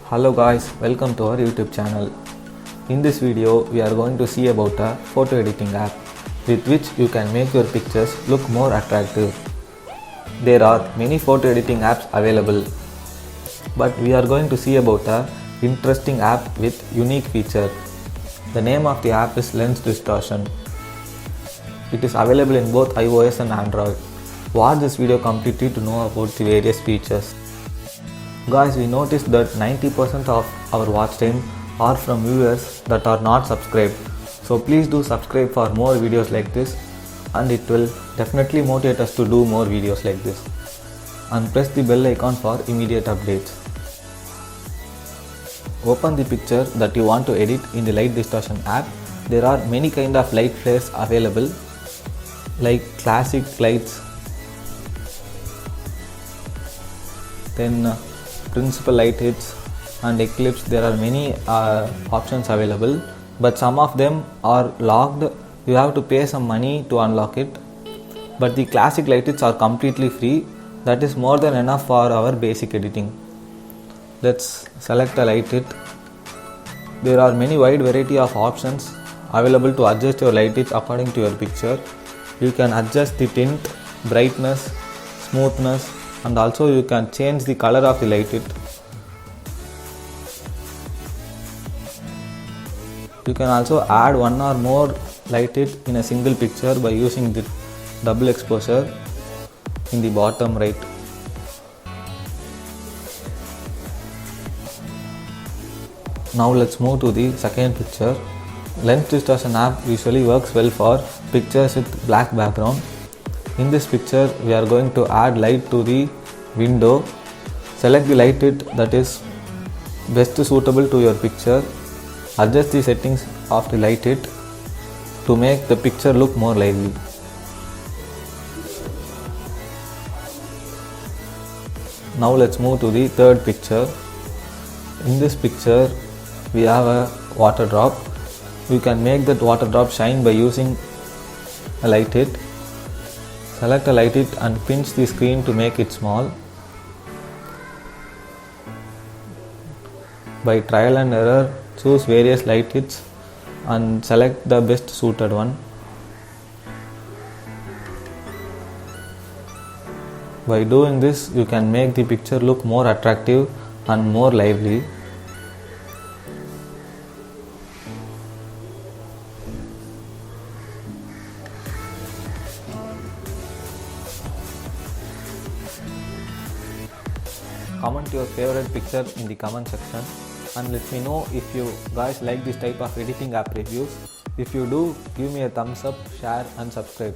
Hello guys, welcome to our YouTube channel. In this video, we are going to see about a photo editing app with which you can make your pictures look more attractive. There are many photo editing apps available, but we are going to see about a interesting app with unique feature. The name of the app is Lens Distortion. It is available in both iOS and Android. Watch this video completely to know about the various features. Guys, we noticed that 90% of our watch time are from viewers that are not subscribed. So please do subscribe for more videos like this, and it will definitely motivate us to do more videos like this. And press the bell icon for immediate updates. Open the picture that you want to edit in the Light Distortion app. There are many kind of light flares available, like classic lights, then principal light hits and eclipse. There are many options available, but some of them are locked. You have to pay some money to unlock it, but the classic light hits are completely free. That is more than enough for our basic editing. Let's select a light hit. There are many wide variety of options available to adjust your light hit according to your picture. You can adjust the tint, brightness, smoothness, and also you can change the color of the light hit. You can also add one or more light hit in a single picture by using the double exposure in the bottom right. Now let's move to the second picture. Lens Distortion app usually works well for pictures with black background. In this picture, we are going to add light to the window. Select the light hit that is best suitable to your picture. Adjust the settings of the light hit to make the picture look more lively. Now let's move to the third picture. In this picture, we have a water drop. You can make that water drop shine by using a light hit. Select a light hit and pinch the screen to make it small. By trial and error, choose various light hits and select the best suited one. By doing this, you can make the picture look more attractive and more lively. Comment your favorite picture in the comment section and let me know if you guys like this type of editing app reviews. If you do, give me a thumbs up, share and subscribe.